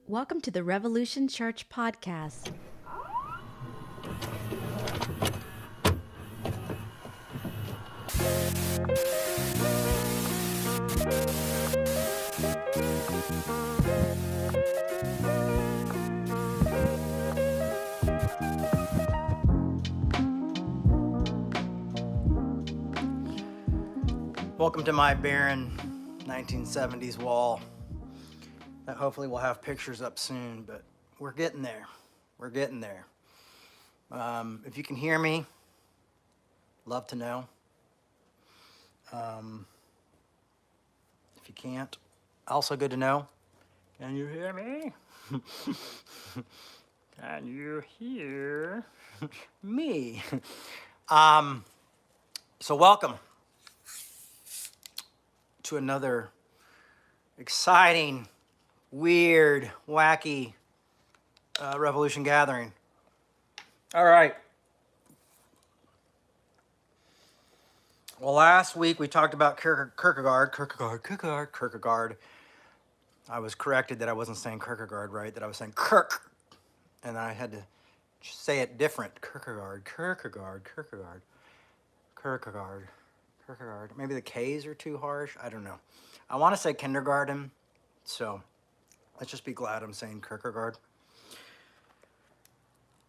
Welcome to the Revolution Church podcast. Welcome to my barren 1970s wall that hopefully we'll have pictures up soon, but we're getting there. We're getting there. If you can hear me, love to know. If you can't, also good to know. Can you hear me? Can you hear me? So welcome to another exciting, weird, wacky Revolution gathering. All right. Well, last week we talked about Kierkegaard. I was corrected that I wasn't saying Kierkegaard right, that I was saying Kirk. And I had to say it different. Kierkegaard. Maybe the K's are too harsh. I don't know. I want to say kindergarten, so let's just be glad I'm saying Kierkegaard.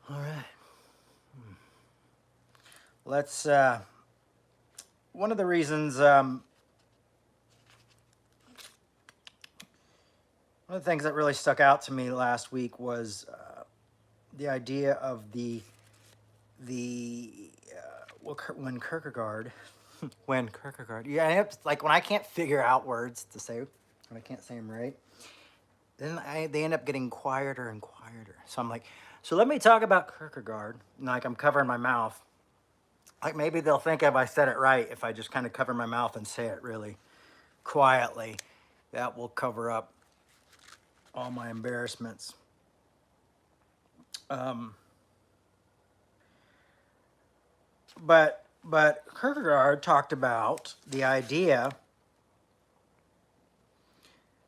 All right. Let's, one of the reasons, one of the things that really stuck out to me last week was the idea of when Kierkegaard, yeah, like when I can't figure out words to say, when I can't say them right, then they end up getting quieter and quieter. So I'm like, so let me talk about Kierkegaard. And like I'm covering my mouth. Like maybe they'll think if I said it right, if I just kind of cover my mouth and say it really quietly, that will cover up all my embarrassments. But Kierkegaard talked about the idea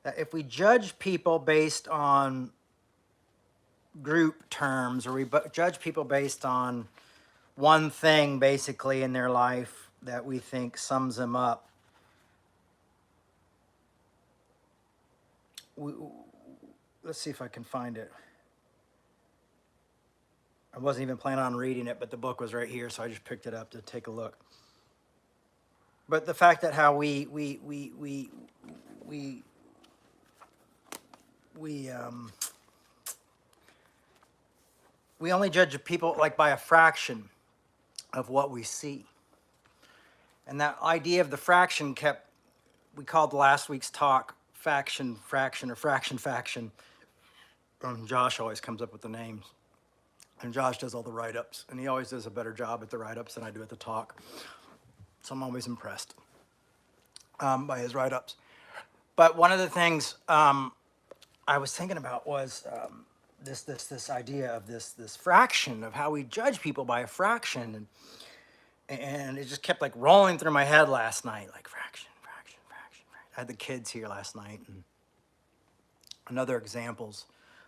that if we judge people based on group terms, or we judge people based on one thing basically in their life that we think sums them up, let's see if I can find it. I wasn't even planning on reading it, but the book was right here, so I just picked it up to take a look. But the fact that how we only judge people like by a fraction of what we see. And that idea of the fraction we called last week's talk faction. Josh always comes up with the names. And Josh does all the write-ups, and he always does a better job at the write-ups than I do at the talk. So I'm always impressed by his write-ups. But one of the things I was thinking about was this idea of this fraction of how we judge people by a fraction, and it just kept like rolling through my head last night, like fraction. I had the kids here last night, and other examples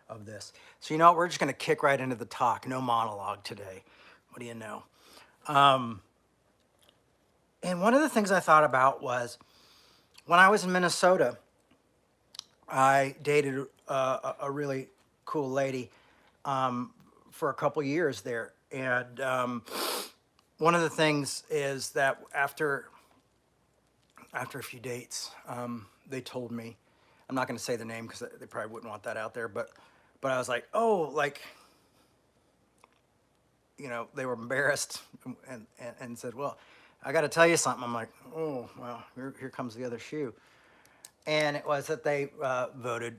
of this. So you know what? We're just going to kick right into the talk. No monologue today. What do you know? And one of the things I thought about was when I was in Minnesota, I dated a really cool lady for a couple years there. And one of the things is that after a few dates, they told me, I'm not going to say the name because they probably wouldn't want that out there, but I was like, oh, like, you know, they were embarrassed and said, well, I got to tell you something. I'm like, oh, well, here comes the other shoe. And it was that they voted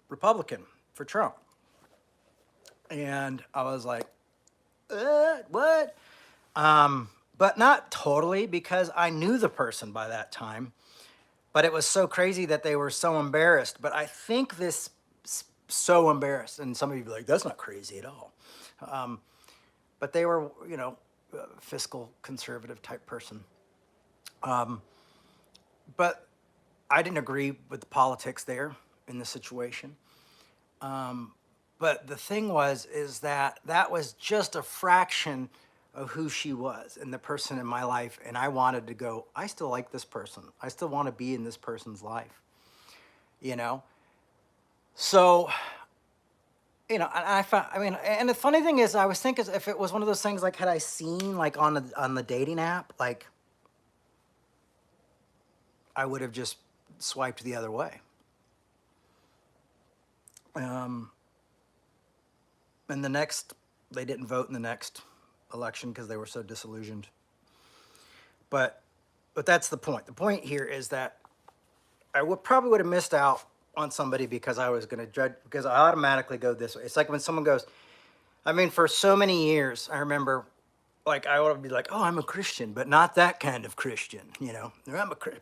Republican for Trump. And I was like, what? But not totally, because I knew the person by that time. But it was so crazy that they were so embarrassed. But I think this so embarrassed, and some of you be like, that's not crazy at all. But they were, you know, fiscal conservative type person. But I didn't agree with the politics there in the situation. But the thing is that that was just a fraction of who she was and the person in my life. And I wanted to go, I still like this person. I still want to be in this person's life, you know? So, and I found, I mean, and the funny thing is, I was thinking if it was one of those things like, had I seen like on the dating app, like I would have just swiped the other way. Um, and they didn't vote in the next election because they were so disillusioned. But that's the point. The point here is that I probably would have missed out on somebody because I was going to judge, because I automatically go this way. It's like when someone goes, I mean, for so many years, I remember, like, I would be like, oh, I'm a Christian, but not that kind of Christian, Or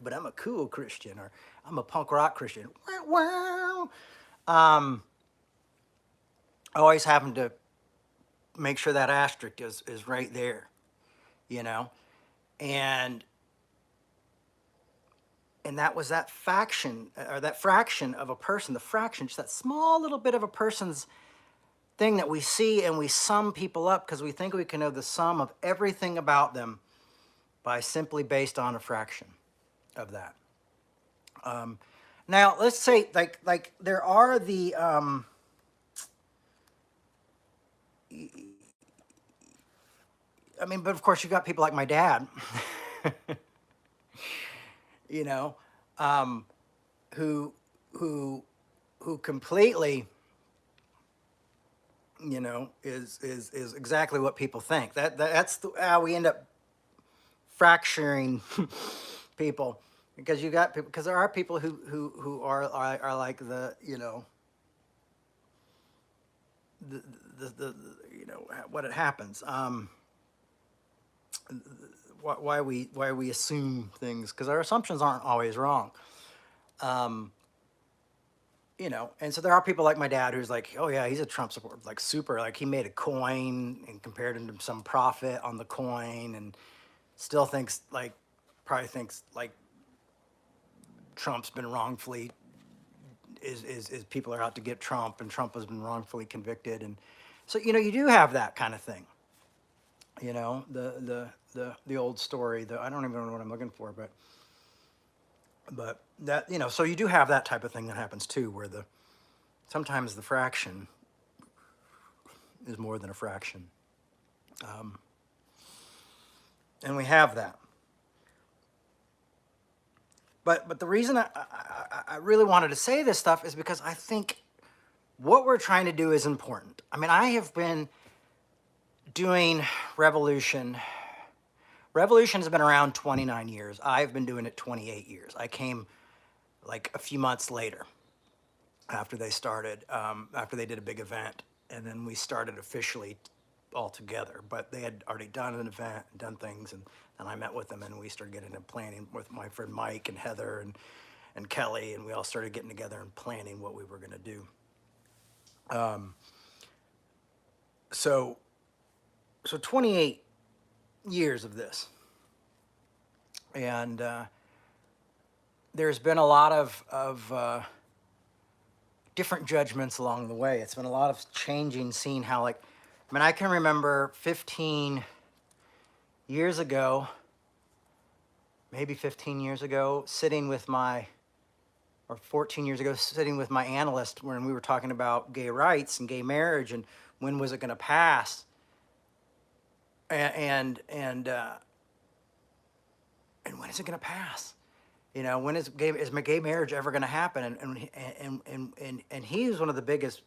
but I'm a cool Christian, or I'm a punk rock Christian. Wow. I always happen to make sure that asterisk is right there, you know? And that was that faction, or that fraction of a person, the fraction, just that small little bit of a person's thing that we see, and we sum people up because we think we can know the sum of everything about them by simply based on a fraction of that. Now, let's say like there are the I mean, but of course you got people like my dad, you know, um, who who who completely, is exactly what people think. That's how we end up fracturing people, because you got people, because there are people who are like the, the what it happens, why we assume things, because our assumptions aren't always wrong. And so there are people like my dad who's like, oh yeah, he's a Trump supporter, like super, like he made a coin and compared him to some profit on the coin, and still thinks like, probably thinks like Trump's been wrongfully, is people are out to get Trump, and Trump has been wrongfully convicted. And so, you do have that kind of thing, the old story, I don't even know what I'm looking for, but that, so you do have that type of thing that happens too, where sometimes the fraction is more than a fraction. And we have that. But the reason I really wanted to say this stuff is because I think what we're trying to do is important. I mean, I have been doing revolution. Revolution has been around 29 years. I've been doing it 28 years. I came like a few months later after they started, after they did a big event, and then we started officially all together. But they had already done an event and done things, and I met with them, and we started getting into planning with my friend Mike and Heather and Kelly, and we all started getting together and planning what we were going to do. So 28 years of this, and there's been a lot of different judgments along the way. It's been a lot of changing, seeing how, like, I mean, I can remember 15 years ago, maybe 15 years ago, or 14 years ago, sitting with my analyst when we were talking about gay rights and gay marriage and when was it going to pass. And when is it going to pass? When is gay marriage ever going to happen? And he was one of the biggest,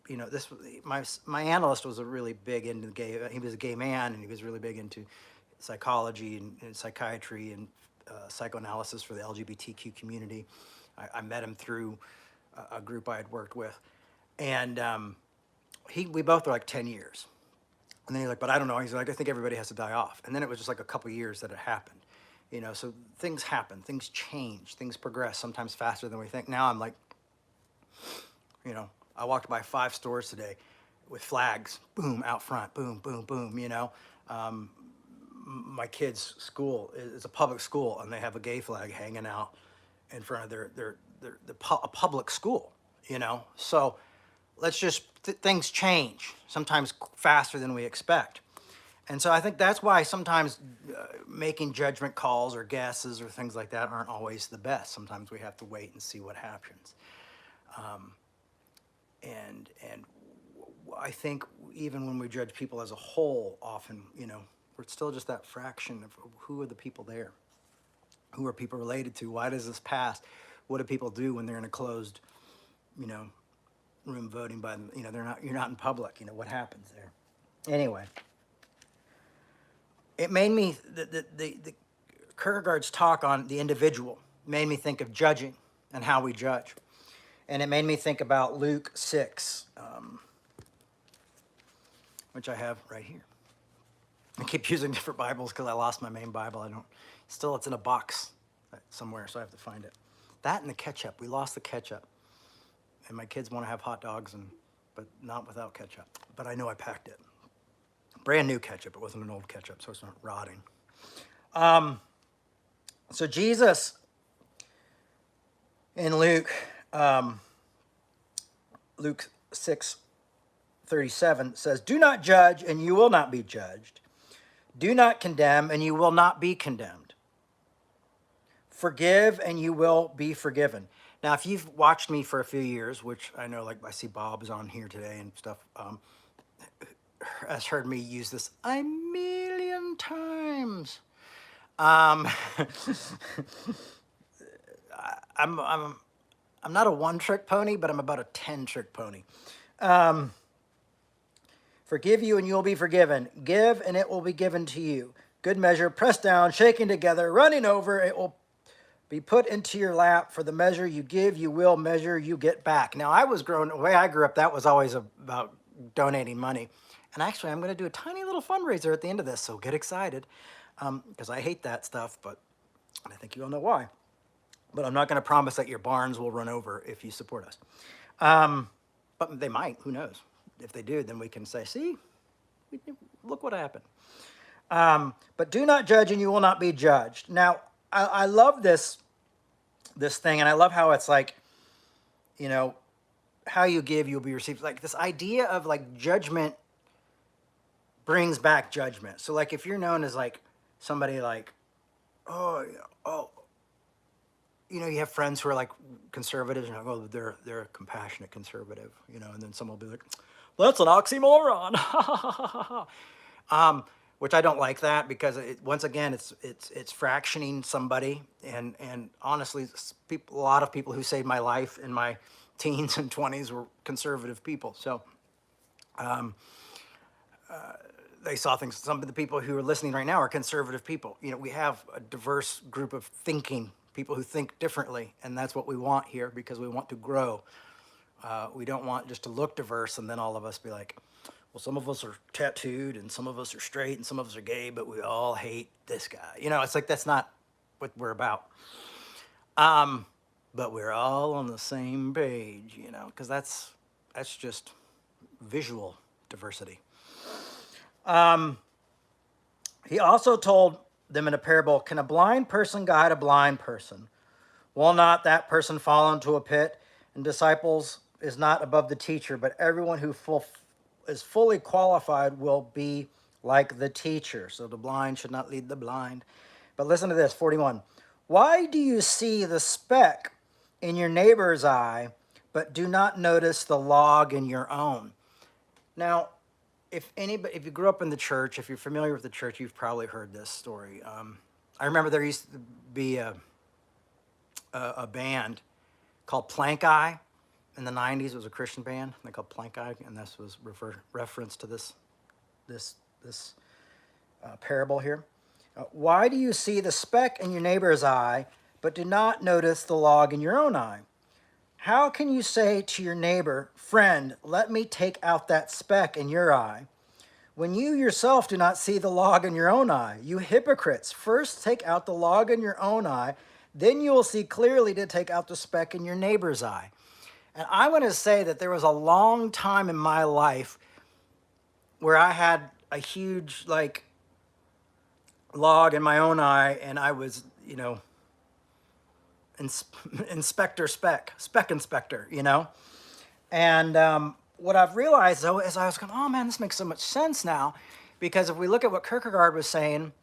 my analyst was a really big into gay. He was a gay man, and he was really big into psychology and psychiatry and psychoanalysis for the LGBTQ community. I met him through a group I had worked with, and we both were like 10 years. And then he's like, but I don't know. He's like, I think everybody has to die off. And then it was just like a couple years that it happened. So things happen, things change, things progress, sometimes faster than we think. Now I'm like, I walked by 5 stores today with flags, boom, out front, boom, boom, boom, my kids' school is a public school, and they have a gay flag hanging out in front of a public school, So things change, sometimes faster than we expect. And so I think that's why sometimes making judgment calls or guesses or things like that aren't always the best. Sometimes we have to wait and see what happens. And I think even when we judge people as a whole, often, we're still just that fraction of who are the people there? Who are people related to? Why does this pass? What do people do when they're in a closed, room voting by them? You're not in public. What happens there? Anyway, it made me, the Kierkegaard's talk on the individual made me think of judging and how we judge. And it made me think about Luke 6, which I have right here. I keep using different Bibles because I lost my main Bible. It's in a box somewhere, so I have to find it. That and the ketchup. We lost the ketchup. And my kids want to have hot dogs, but not without ketchup. But I know I packed it. Brand new ketchup. It wasn't an old ketchup, so it's not rotting. So Jesus in Luke 6:37 says, "Do not judge, and you will not be judged. Do not condemn, and you will not be condemned. Forgive, and you will be forgiven." Now, if you've watched me for a few years, which I know, like I see Bob is on here today and stuff, has heard me use this a million times. I'm not a one-trick pony, but I'm about a 10-trick pony. Forgive you and you will be forgiven. Give and it will be given to you. Good measure, pressed down, shaken together, running over, it will be put into your lap. For the measure you give, you will measure, you get back. Now, the way I grew up, that was always about donating money. And actually, I'm going to do a tiny little fundraiser at the end of this, so get excited. Because I hate that stuff, but I think you all know why. But I'm not going to promise that your barns will run over if you support us. But they might, who knows? If they do, then we can say, see, look what happened. But do not judge and you will not be judged. Now, I love this thing, and I love how it's like, how you give, you'll be received. Like this idea of like judgment brings back judgment. So like if you're known as like somebody like, you have friends who are like conservatives, and they're a compassionate conservative, and then someone will be like, that's an oxymoron. Which I don't like that because once again, it's fractioning somebody. And honestly, a lot of people who saved my life in my teens and 20s were conservative people. So they saw things. Some of the people who are listening right now are conservative people. We have a diverse group of thinking people who think differently, and that's what we want here because we want to grow. We don't want just to look diverse and then all of us be like, well, some of us are tattooed and some of us are straight and some of us are gay, but we all hate this guy. It's like that's not what we're about. But we're all on the same page, because that's just visual diversity. He also told them in a parable, can a blind person guide a blind person? Will not that person fall into a pit? And disciples is not above the teacher, but everyone who is fully qualified will be like the teacher. So the blind should not lead the blind. But listen to this, 41. Why do you see the speck in your neighbor's eye, but do not notice the log in your own? Now, if you grew up in the church, if you're familiar with the church, you've probably heard this story. I remember there used to be a band called Plank Eye in the 90s. It was a Christian band. They called Plank Eye, and this was reference to this parable here. Why do you see the speck in your neighbor's eye, but do not notice the log in your own eye? How can you say to your neighbor, friend, let me take out that speck in your eye, when you yourself do not see the log in your own eye? You hypocrites, first take out the log in your own eye, then you will see clearly to take out the speck in your neighbor's eye. And I want to say that there was a long time in my life where I had a huge, log in my own eye, and I was, spec inspector, and what I've realized though, is I was going, oh man, this makes so much sense now, because if we look at what Kierkegaard was saying,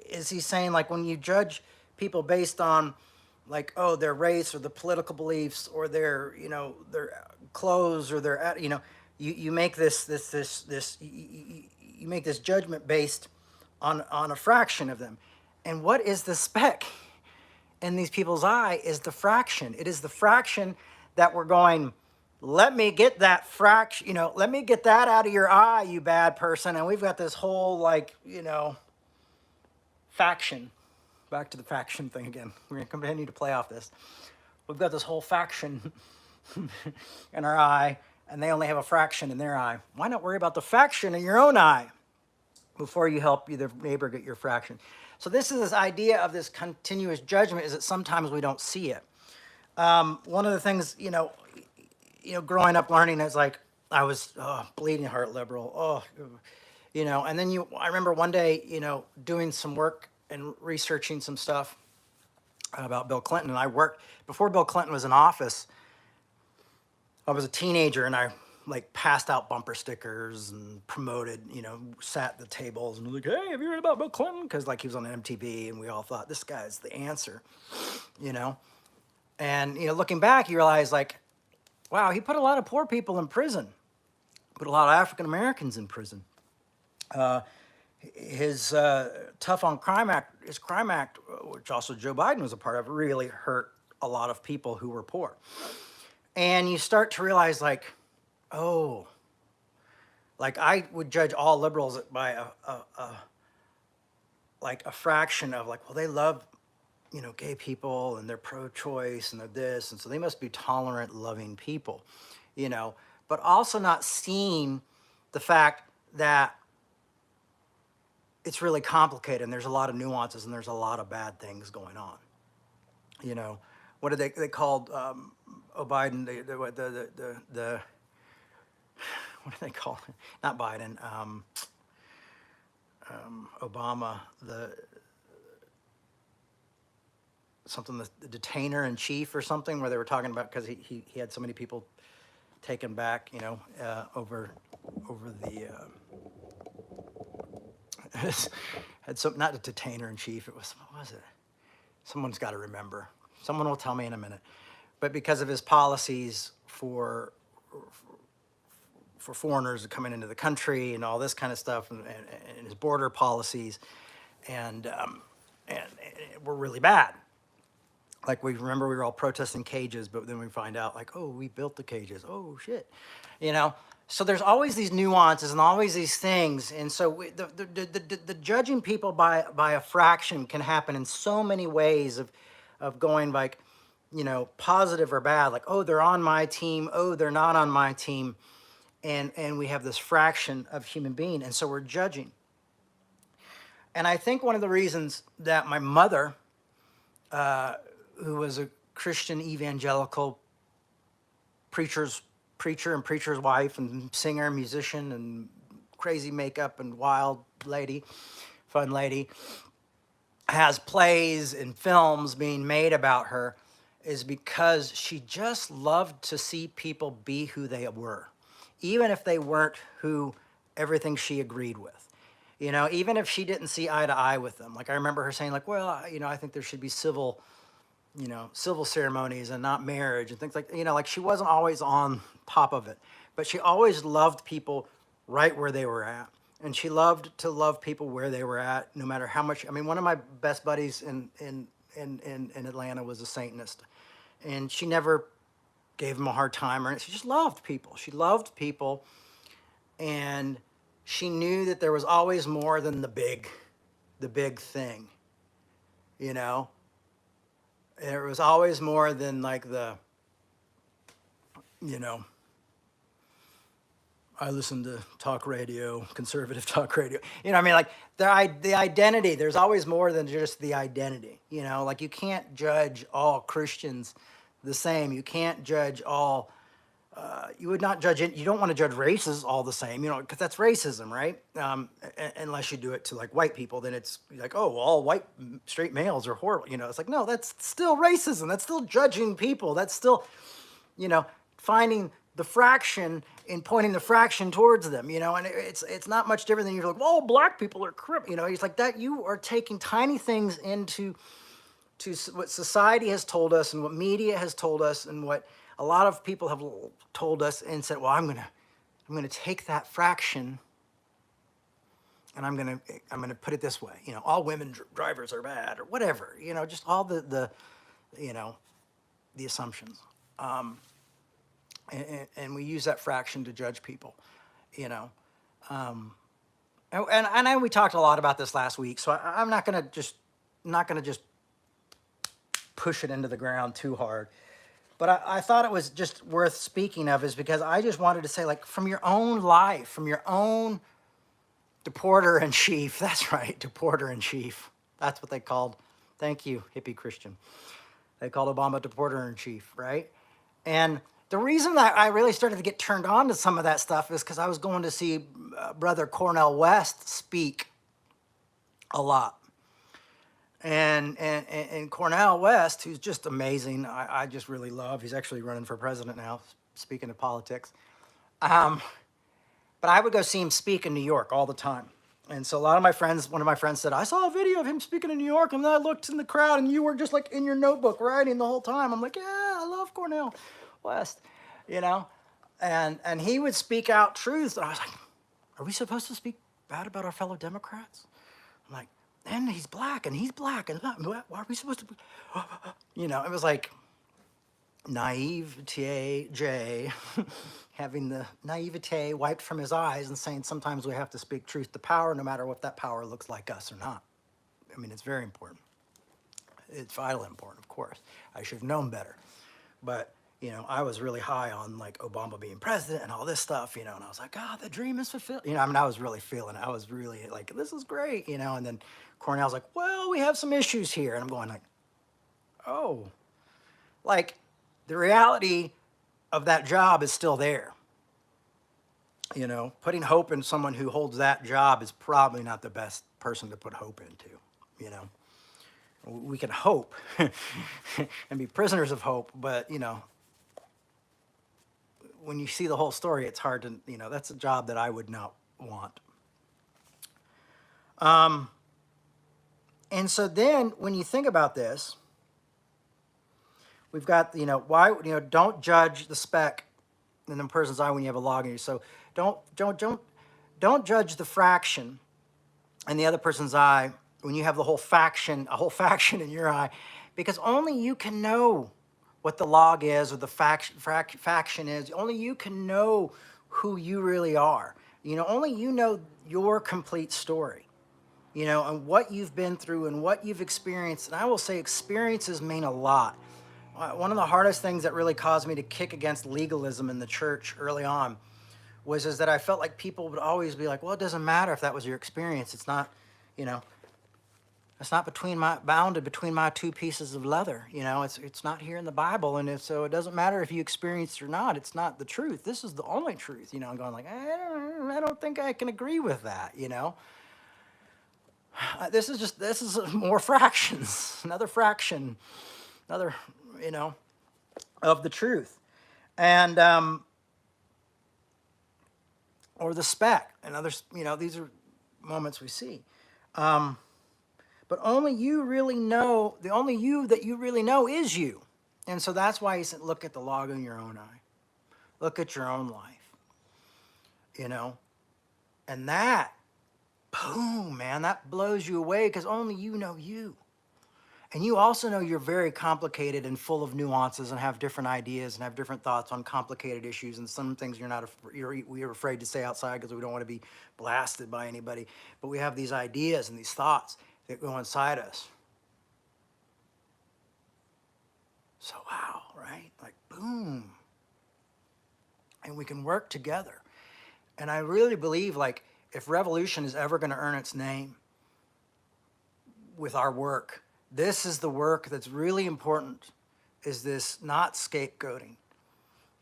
is he's saying like when you judge people based on like, oh, their race or the political beliefs or their, their clothes or their, you make you make this judgment based on a fraction of them. And what is the speck in these people's eye is the fraction. It is the fraction that we're going, let me get that fraction, let me get that out of your eye, you bad person. And we've got this whole like, faction. Back to the faction thing again. We're going to continue to play off this. We've got this whole faction in our eye, and they only have a fraction in their eye. Why not worry about the faction in your own eye before you help your neighbor get your fraction? So this is this idea of this continuous judgment, is that sometimes we don't see it. One of the things, growing up learning is like, I was bleeding heart liberal. And then I remember one day, doing some work and researching some stuff about Bill Clinton. And I worked, before Bill Clinton was in office, I was a teenager and I like passed out bumper stickers and promoted, sat at the tables and was like, hey, have you heard about Bill Clinton? Because like he was on MTV and we all thought this guy's the answer, And, looking back, you realize like, wow, he put a lot of poor people in prison, put a lot of African Americans in prison. His tough on crime act, which also Joe Biden was a part of, really hurt a lot of people who were poor. And you start to realize like, oh, like I would judge all liberals by a fraction of like, well, they love, gay people and they're pro-choice and they're this. And so they must be tolerant, loving people, but also not seeing the fact that it's really complicated and there's a lot of nuances and there's a lot of bad things going on. What did they called Biden, the what do they call it? Not Biden, Obama, the detainer in chief or something, where they were talking about, because he had so many people taken back, over the had some, not a detainer in chief, it was, what was it? Someone's got to remember. Someone will tell me in a minute. But because of his policies for foreigners coming into the country and all this kind of stuff, and his border policies, and were really bad. Like we were all protesting cages, but then we find out like, oh, we built the cages. Oh shit, So there's always these nuances and always these things, and so the judging people by a fraction can happen in so many ways of going like, positive or bad. Like, oh, they're on my team. Oh, they're not on my team, and we have this fraction of human being, and so we're judging. And I think one of the reasons that my mother, who was a Christian evangelical preacher and preacher's wife and singer, musician, and crazy makeup and wild lady, fun lady, has plays and films being made about her, is because she just loved to see people be who they were, even if they weren't who everything she agreed with. Even if she didn't see eye to eye with them. Like I remember her saying like, well, I think there should be civil ceremonies and not marriage and things like, like she wasn't always on top of it, but she always loved people right where they were at. And she loved to love people where they were at, no matter how much. I mean, one of my best buddies in Atlanta was a Satanist, and she never gave him a hard time, or she just loved people. She loved people, and she knew that there was always more than the big thing, There was always more than like I listen to talk radio, conservative talk radio. Like the identity, there's always more than just the identity, like you can't judge all Christians the same. You can't judge all, you would not judge it. You don't want to judge races all the same, because that's racism, right? Unless you do it to like white people, then it's like, oh, well, all white straight males are horrible. It's like, no, that's still racism. That's still judging people. That's still, finding the fraction and pointing the fraction towards them, and it's not much different than you're like, oh, black people are criminal, it's like that. You are taking tiny things into what society has told us and what media has told us and what a lot of people have told us and said, well, I'm gonna take that fraction and I'm gonna put it this way, all women drivers are bad or whatever, just all the assumptions. And we use that fraction to judge people, and I know we talked a lot about this last week, so I'm not gonna just push it into the ground too hard. But I thought it was just worth speaking of, is because I just wanted to say, like, from your own life, from your own deporter in chief. That's right, deporter in chief. That's what they called. Thank you, hippie Christian. They called Obama deporter in chief, right? And the reason that I really started to get turned on to some of that stuff is because I was going to see Brother Cornel West speak a lot. And Cornel West, who's just amazing, I just really love. He's actually running for president now, speaking of politics. But I would go see him speak in New York all the time. And so one of my friends said, I saw a video of him speaking in New York, and then I looked in the crowd, and you were just like in your notebook writing the whole time. I'm like, yeah, I love Cornel West, and he would speak out truths. And I was like, are we supposed to speak bad about our fellow Democrats? I'm like, and he's black, and why are we supposed to be, it was like naivete, Jay, having the naivete wiped from his eyes and saying sometimes we have to speak truth to power, no matter what that power looks like us or not. I mean, it's very important. It's vitally important, of course. I should have known better. But, I was really high on, like, Obama being president and all this stuff, and I was like, God, the dream is fulfilled. I was really feeling it. I was really like, this is great, and then Cornell's like, well, we have some issues here. And I'm going like, oh, like, the reality of that job is still there. Putting hope in someone who holds that job is probably not the best person to put hope into, We can hope and be prisoners of hope, but, when you see the whole story, it's hard to, that's a job that I would not want. And so then when you think about this, we've got, why, don't judge the speck in the person's eye when you have a log in you. So don't judge the fraction in the other person's eye when you have a whole faction in your eye, because only you can know what the log is or the faction is. Only you can know who you really are. Only you know your complete story, and what you've been through and what you've experienced. And I will say experiences mean a lot. One of the hardest things that really caused me to kick against legalism in the church early on is that I felt like people would always be like, well, it doesn't matter if that was your experience. It's not, it's not bounded between my two pieces of leather. It's not here in the Bible. And so it doesn't matter if you experienced it or not. It's not the truth. This is the only truth. I'm going like, I don't think I can agree with that. This is more fractions, another fraction, of the truth. And, or the speck and others, these are moments we see. But only you really know, the only you that you really know is you. And so that's why he said, look at the log in your own eye. Look at your own life, And that, boom, man, that blows you away because only you know you. And you also know you're very complicated and full of nuances and have different ideas and have different thoughts on complicated issues. And some things we're afraid to say outside because we don't want to be blasted by anybody. But we have these ideas and these thoughts that go inside us. So wow, right? Like boom. And we can work together. And I really believe, like, if revolution is ever going to earn its name with our work, this is the work that's really important, is this not scapegoating,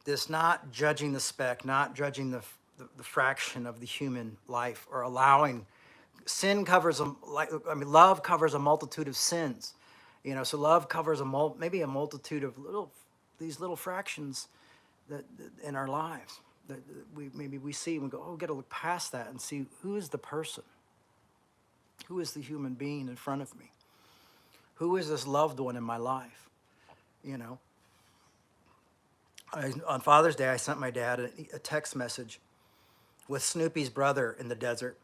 this not judging the speck, not judging the fraction of the human life, or allowing sin covers love covers a multitude of sins, so love covers maybe a multitude of these little fractions in our lives that maybe we see and we go, oh, we got to look past that and see who is the person, who is the human being in front of me, who is this loved one in my life, you know. On Father's Day, I sent my dad a text message with Snoopy's brother in the desert.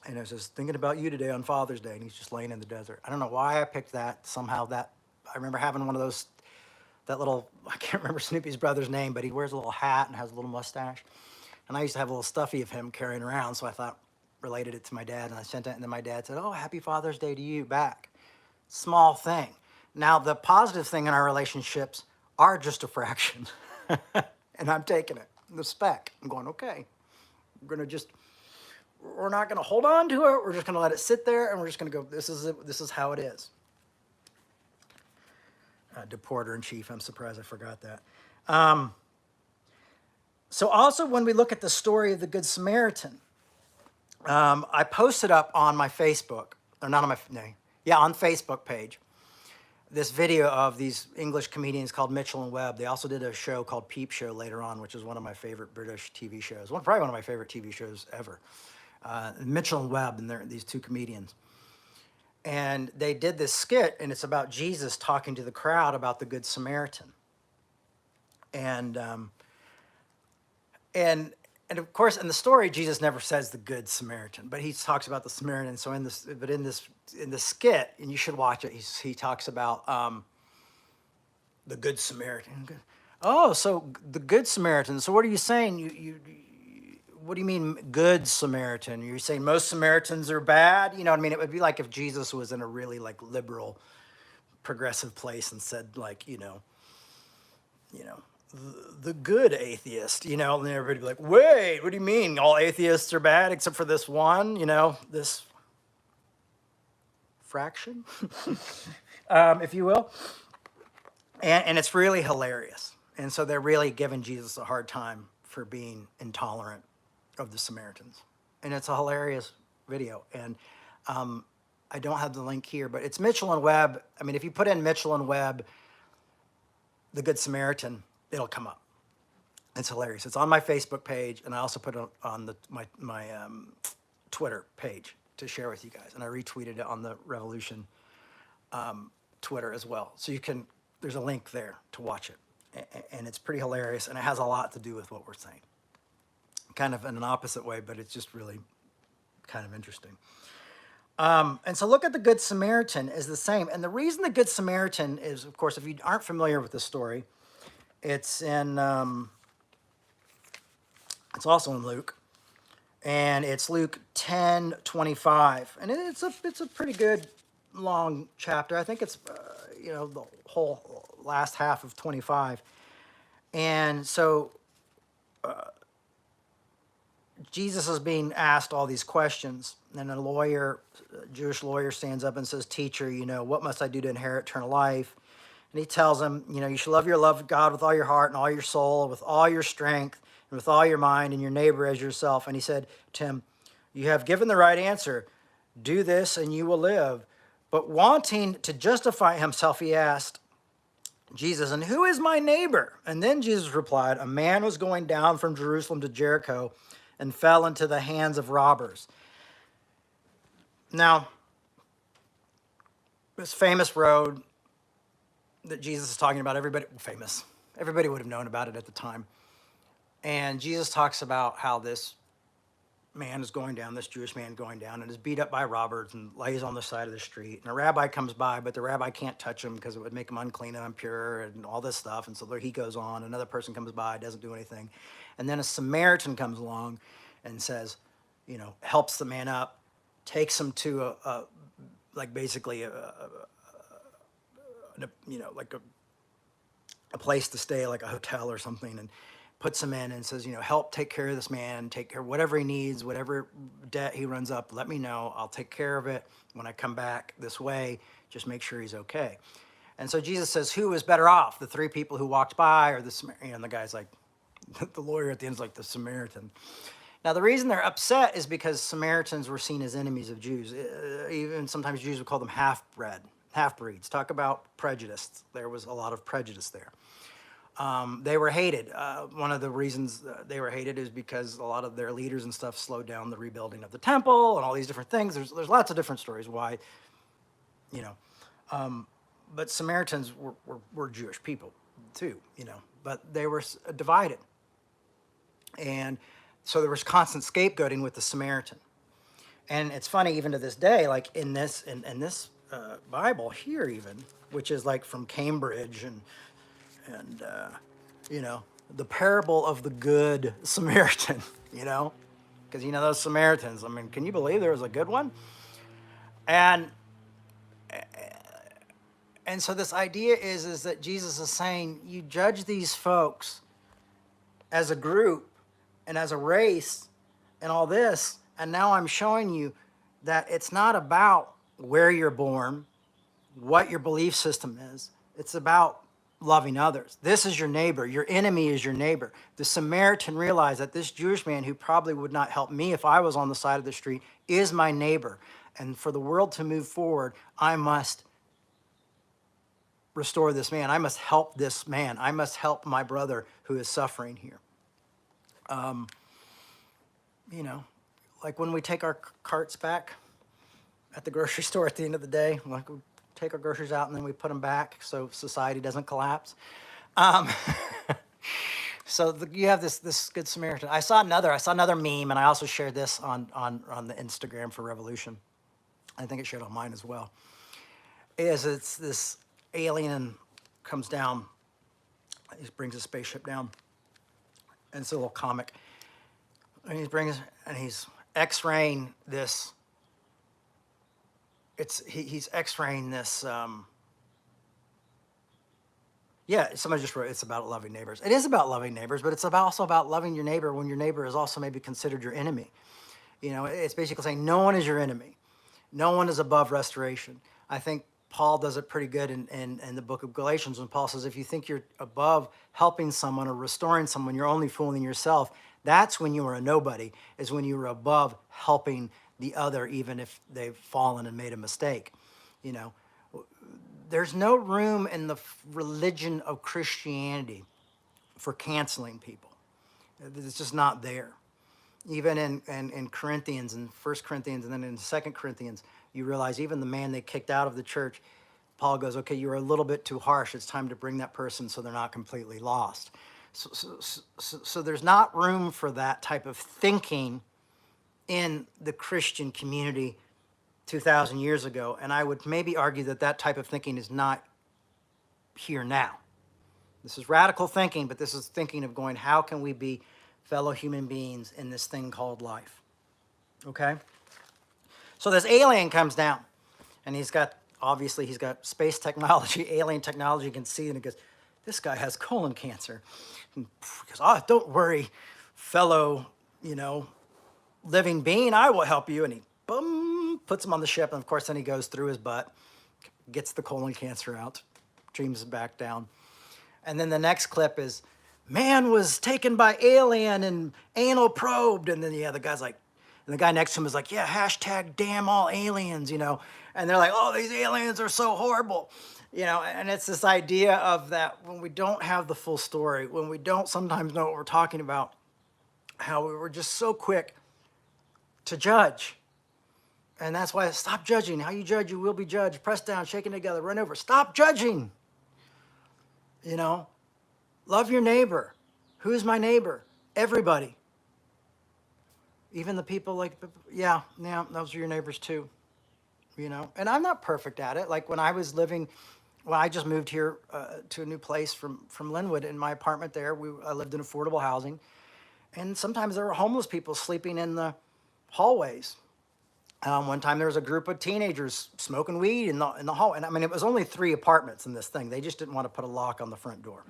And it says, thinking about you today on Father's Day. And he's just laying in the desert. I don't know why I picked that. Somehow that, I remember having one of those, that little, I can't remember Snoopy's brother's name, but he wears a little hat and has a little mustache. And I used to have a little stuffy of him carrying around. So I thought, related it to my dad. And I sent it. And then my dad said, oh, happy Father's Day to you back. Small thing. Now, the positive thing in our relationships are just a fraction. And I'm taking it, the speck. I'm going, okay, we're not going to hold on to it. We're just going to let it sit there, and we're just going to go, this is it. This is how it is. Deporter in chief, I'm surprised I forgot that. So also when we look at the story of the Good Samaritan, I posted up on my Facebook, or not on my, no, yeah, on Facebook page, this video of these English comedians called Mitchell and Webb. They also did a show called Peep Show later on, which is one of my favorite British TV shows. Probably one of my favorite TV shows ever. Mitchell and Webb, and these two comedians. And they did this skit, and it's about Jesus talking to the crowd about the Good Samaritan. And of course, in the story, Jesus never says the Good Samaritan, but he talks about the Samaritan. So in the skit, and you should watch it, he talks about the Good Samaritan. Oh, so the Good Samaritan. So what are you saying? What do you mean, Good Samaritan? You're saying most Samaritans are bad? You know what I mean? It would be like if Jesus was in a really like liberal, progressive place and said like, the good atheist, and everybody would be like, wait, what do you mean? All atheists are bad except for this one, this fraction, if you will. And it's really hilarious. And so they're really giving Jesus a hard time for being intolerant of the Samaritans. And it's a hilarious video. And I don't have the link here, but it's Mitchell and Webb. I mean, if you put in Mitchell and Webb, the Good Samaritan, it'll come up. It's hilarious. It's on my Facebook page, and I also put it on my Twitter page to share with you guys. And I retweeted it on the Revolution Twitter as well. So there's a link there to watch it. And it's pretty hilarious, and it has a lot to do with what we're saying. Kind of in an opposite way, but it's just really kind of interesting. And so look at the Good Samaritan is the same. And the reason the Good Samaritan is, of course, if you aren't familiar with the story, it's also in Luke, and it's Luke 10:25, and it's a pretty good long chapter. I think it's the whole last half of 25, and so Jesus is being asked all these questions, and a Jewish lawyer stands up and says, "Teacher, what must I do to inherit eternal life?" And he tells him, you should love God with all your heart and all your soul, with all your strength, and with all your mind, and your neighbor as yourself. And he said to him, you have given the right answer. Do this and you will live. But wanting to justify himself, he asked Jesus, and who is my neighbor? And then Jesus replied, a man was going down from Jerusalem to Jericho and fell into the hands of robbers. Now, this famous road that Jesus is talking about, everybody would have known about it at the time. And Jesus talks about how this man is going down, this Jewish man going down, and is beat up by robbers and lays on the side of the street. And a rabbi comes by, but the rabbi can't touch him because it would make him unclean and impure and all this stuff. And so there he goes on. Another person comes by, doesn't do anything. And then a Samaritan comes along and says, helps the man up, takes him to a place to stay, like a hotel or something, and puts him in and says, help take care of this man, take care of whatever he needs, whatever debt he runs up, let me know, I'll take care of it. When I come back this way, just make sure he's okay. And so Jesus says, who is better off, the three people who walked by or the Samaritan? And the guy's like, the lawyer at the end is like, the Samaritan. Now, the reason they're upset is because Samaritans were seen as enemies of Jews. Even sometimes Jews would call them half-breeds. Talk about prejudice. There was a lot of prejudice there. They were hated. One of the reasons they were hated is because a lot of their leaders and stuff slowed down the rebuilding of the temple and all these different things. There's lots of different stories why, you know. But Samaritans were Jewish people too, but they were divided. And so there was constant scapegoating with the Samaritan. And it's funny, even to this day, like in this Bible here, even, which is like from Cambridge and the parable of the good Samaritan, because those Samaritans. I mean, can you believe there was a good one? And so this idea is that Jesus is saying, you judge these folks as a group and as a race and all this, and now I'm showing you that it's not about where you're born, what your belief system is. It's about loving others. This is your neighbor. Your enemy is your neighbor. The Samaritan realized that this Jewish man, who probably would not help me if I was on the side of the street, is my neighbor. And for the world to move forward, I must restore this man. I must help this man. I must help my brother who is suffering here. Like when we take our carts back at the grocery store at the end of the day, like we take our groceries out and then we put them back so society doesn't collapse. You have this Good Samaritan. I saw another meme, and I also shared this on the Instagram for Revolution. I think it shared on mine as well. It's this alien comes down, he brings a spaceship down, and it's a little comic. And he's X-raying this. He's X-raying this. Somebody just wrote, it's about loving neighbors. It is about loving neighbors, but it's also about loving your neighbor when your neighbor is also maybe considered your enemy. It's basically saying no one is your enemy. No one is above restoration. I think Paul does it pretty good in the book of Galatians when Paul says, if you think you're above helping someone or restoring someone, you're only fooling yourself. That's when you are a nobody, is when you are above helping the other, even if they've fallen and made a mistake. There's no room in the religion of Christianity for canceling people. It's just not there. Even in Corinthians, and 1 Corinthians, and then in 2 Corinthians, you realize even the man they kicked out of the church, Paul goes, okay, you're a little bit too harsh. It's time to bring that person so they're not completely lost. So there's not room for that type of thinking in the Christian community 2,000 years ago. And I would maybe argue that type of thinking is not here now. This is radical thinking, but this is thinking of going, how can we be fellow human beings in this thing called life? Okay? So this alien comes down, and he's got space technology, alien technology. You can see, and he goes, this guy has colon cancer. And he goes, oh, don't worry, fellow, living being, I will help you. And he, boom, puts him on the ship. And of course, then he goes through his butt, gets the colon cancer out, dreams it back down. And then the next clip is, man was taken by alien and anal probed. And then, the guy's like, and the guy next to him is like, yeah, hashtag damn all aliens, And they're like, oh, these aliens are so horrible. And it's this idea of that when we don't have the full story, when we don't sometimes know what we're talking about, how we were just so quick to judge. And that's why stop judging. How you judge, you will be judged. Press down, shaking together, run over. Stop judging. Love your neighbor. Who's my neighbor? Everybody. Even the people those are your neighbors too. And I'm not perfect at it. Like when I just moved here to a new place from Linwood, in my apartment there, I lived in affordable housing. And sometimes there were homeless people sleeping in the hallways. One time there was a group of teenagers smoking weed in the hall. And I mean, it was only 3 apartments in this thing. They just didn't want to put a lock on the front door.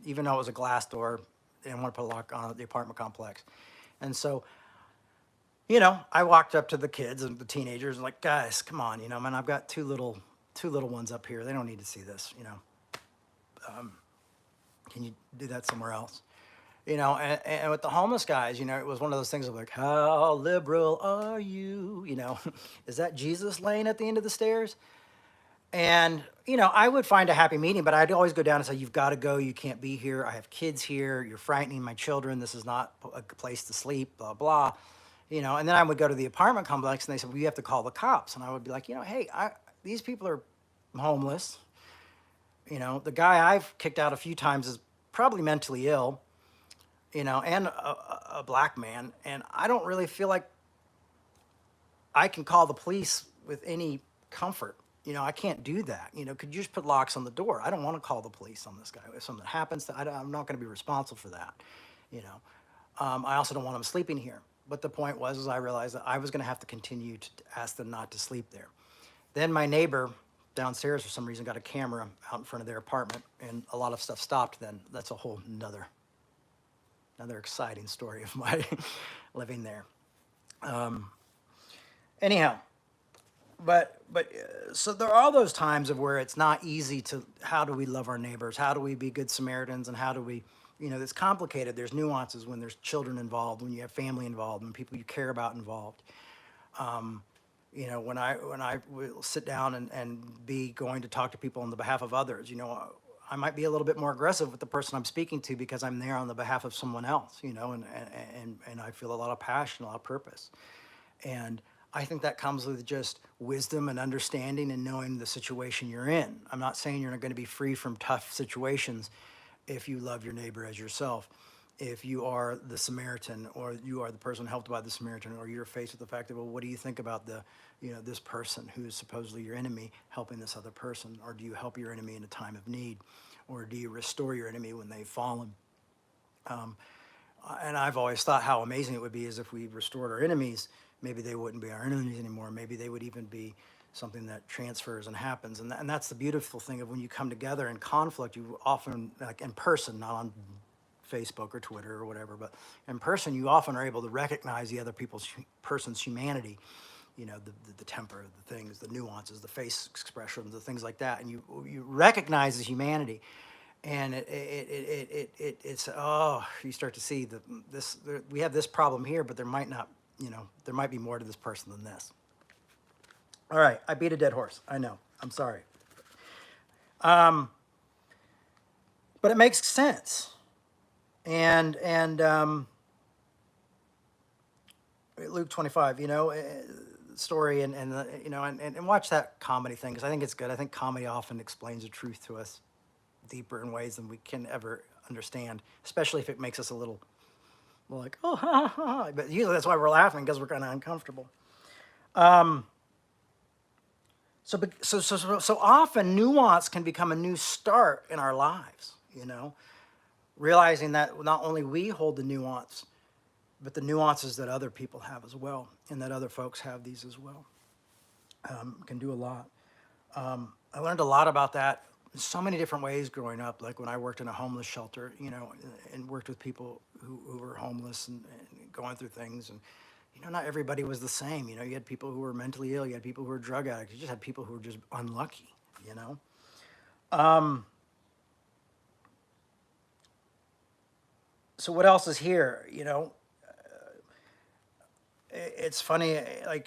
Even though it was a glass door, they didn't want to put a lock on the apartment complex. And so, I walked up to the kids and the teenagers and like, guys, come on, man, I've got two little ones up here. They don't need to see this, Can you do that somewhere else? And with the homeless guys, it was one of those things of like, how liberal are you? Is that Jesus laying at the end of the stairs? And, I would find a happy medium, but I'd always go down and say, you've got to go. You can't be here. I have kids here. You're frightening my children. This is not a place to sleep, blah, blah. And then I would go to the apartment complex and they said, well, you have to call the cops. And I would be like, hey, these people are homeless. The guy I've kicked out a few times is probably mentally ill, and a black man. And I don't really feel like I can call the police with any comfort. I can't do that. Could you just put locks on the door? I don't want to call the police on this guy. If something happens, I'm not going to be responsible for that. I also don't want him sleeping here. But the point was, is I realized that I was going to have to continue to ask them not to sleep there. Then my neighbor downstairs, for some reason, got a camera out in front of their apartment, and a lot of stuff stopped then. That's a whole another exciting story of my living there. Anyhow, so there are all those times of where it's not easy to, how do we love our neighbors? How do we be good Samaritans? And how do we, it's complicated. There's nuances when there's children involved, when you have family involved, when people you care about involved. When I will sit down and be going to talk to people on the behalf of others, I might be a little bit more aggressive with the person I'm speaking to because I'm there on the behalf of someone else, and I feel a lot of passion, a lot of purpose. And I think that comes with just wisdom and understanding and knowing the situation you're in. I'm not saying you're not going to be free from tough situations if you love your neighbor as yourself. If you are the Samaritan, or you are the person helped by the Samaritan, or you're faced with the fact that, well, what do you think about this person who is supposedly your enemy helping this other person? Or do you help your enemy in a time of need? Or do you restore your enemy when they've fallen? And I've always thought how amazing it would be is if we restored our enemies, maybe they wouldn't be our enemies anymore. Maybe they would even be something that transfers and happens. And that's the beautiful thing of when you come together in conflict, you often, like in person, not on Facebook or Twitter or whatever, but in person, you often are able to recognize the other person's humanity, the temper, the things, the nuances, the face expressions, the things like that. And you recognize the humanity. And it's you start to see that we have this problem here, but there might not, there might be more to this person than this. All right, I beat a dead horse. I know. I'm sorry. But it makes sense. And Luke 25, story and watch that comedy thing because I think it's good. I think comedy often explains the truth to us deeper in ways than we can ever understand, especially if it makes us a little like, oh, ha, ha, ha. But usually that's why we're laughing, because we're kind of uncomfortable. So often nuance can become a new start in our lives, realizing that not only we hold the nuance, but the nuances that other people have as well, and that other folks have these as well, can do a lot. I learned a lot about that in so many different ways growing up, like when I worked in a homeless shelter, and worked with people who were homeless and going through things. And, not everybody was the same. You had people who were mentally ill. You had people who were drug addicts. You just had people who were just unlucky, So what else is here, It's funny, I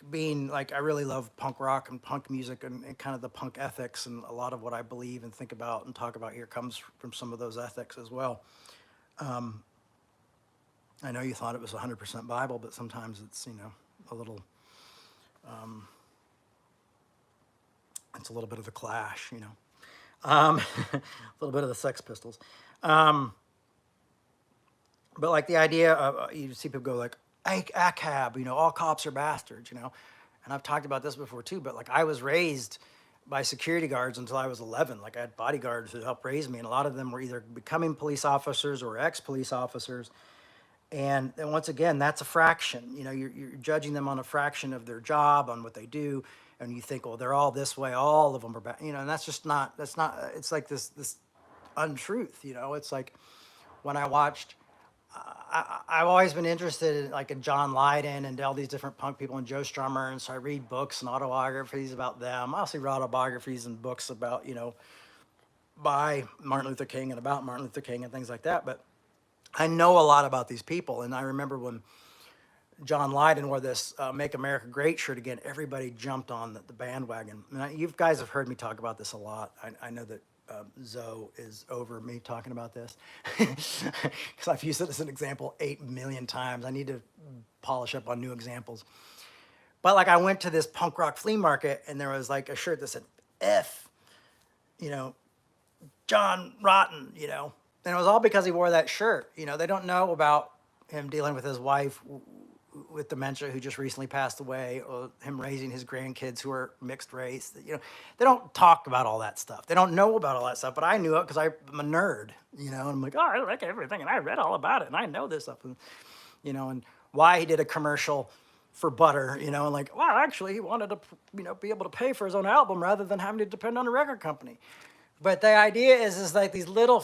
really love punk rock and punk music and kind of the punk ethics, and a lot of what I believe and think about and talk about here comes from some of those ethics as well. I know you thought it was 100% Bible, but sometimes it's, a little, it's a little bit of the Clash, a little bit of the Sex Pistols. But like the idea of, you see people go like, ACAB, all cops are bastards, and I've talked about this before too, but like I was raised by security guards until I was 11. Like I had bodyguards who helped raise me, and a lot of them were either becoming police officers or ex-police officers. And then once again, that's a fraction. You're judging them on a fraction of their job, on what they do, and you think, well, they're all this way, all of them are bad, and that's just not. That's not. It's like this untruth. It's like when I watched. I've always been interested in John Lydon and all these different punk people and Joe Strummer, and so I read books and autobiographies about them. I also read autobiographies and books about by Martin Luther King and about Martin Luther King and things like that. But I know a lot about these people, and I remember when John Lydon wore this Make America Great shirt again, everybody jumped on the bandwagon. And you guys have heard me talk about this a lot. I know that Zoe is over me talking about this because I've used it as an example 8 million times. I need to polish up on new examples. But like I went to this punk rock flea market and there was like a shirt that said F, you know, John Rotten, you know. And it was all because he wore that shirt. You know, they don't know about him dealing with his wife with dementia who just recently passed away, or him raising his grandkids who are mixed race. You know, they don't talk about all that stuff. They don't know about all that stuff, but I knew it because I'm a nerd, you know, and I'm like, oh, I like everything, and I read all about it, and I know this stuff, and, you know, and why he did a commercial for butter, you know, and like, well, actually, he wanted to, you know, be able to pay for his own album rather than having to depend on a record company. But the idea is like these little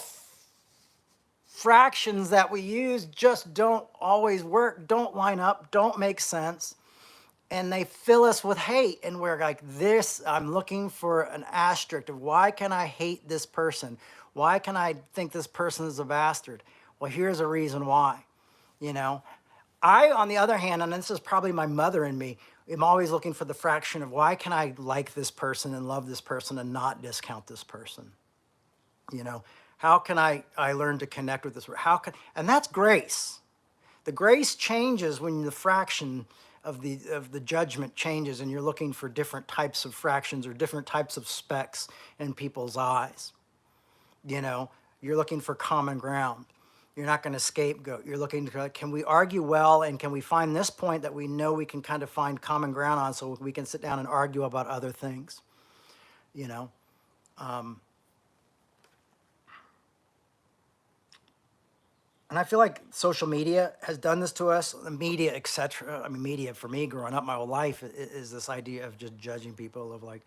fractions that we use just don't always work, don't line up, don't make sense. And they fill us with hate. And we're like, this, I'm looking for an asterisk of why can I hate this person? Why can I think this person is a bastard? Well, here's a reason why, you know. I, on the other hand, and this is probably my mother in me, I'm always looking for the fraction of why can I like this person and love this person and not discount this person, you know. How can I learn to connect with this? And that's grace. The grace changes when the fraction of the judgment changes and you're looking for different types of fractions or different types of specks in people's eyes. You know, you're looking for common ground. You're not going to scapegoat. You're looking to, can we argue well, and can we find this point that we know we can kind of find common ground on so we can sit down and argue about other things, you know? And I feel like social media has done this to us, the media, etc. I mean, media for me growing up my whole life is this idea of just judging people of like,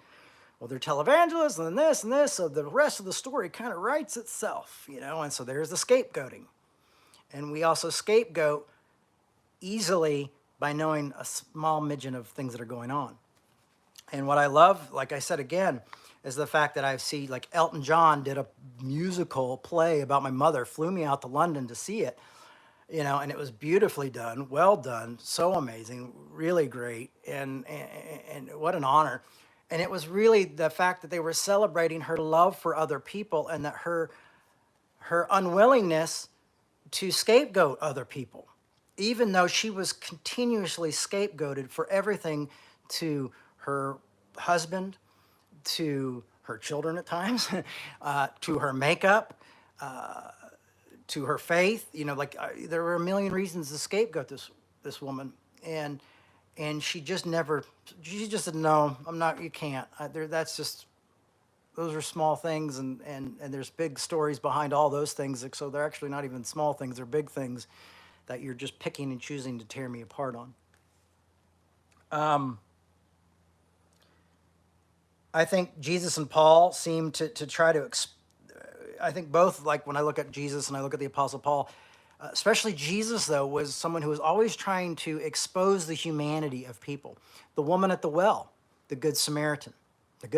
well, they're televangelists and this, so the rest of the story kind of writes itself, you know? And so there's the scapegoating. And we also scapegoat easily by knowing a small midget of things that are going on. And what I love, like I said again, is the fact that I see, like Elton John did a musical play about my mother, flew me out to London to see it, you know, and it was beautifully done, well done, so amazing, really great, and what an honor. And it was really the fact that they were celebrating her love for other people and that her unwillingness to scapegoat other people, even though she was continuously scapegoated for everything, to her husband, to her children at times, to her makeup, to her faith. You know, like there were a million reasons to scapegoat this woman, and she just said, no, I'm not. You can't. That's just, those are small things, and there's big stories behind all those things. So they're actually not even small things; they're big things that you're just picking and choosing to tear me apart on. I think Jesus and Paul seem to try to, I think both, like when I look at Jesus and I look at the Apostle Paul, especially Jesus, though, was someone who was always trying to expose the humanity of people. The woman at the well, the Good Samaritan, but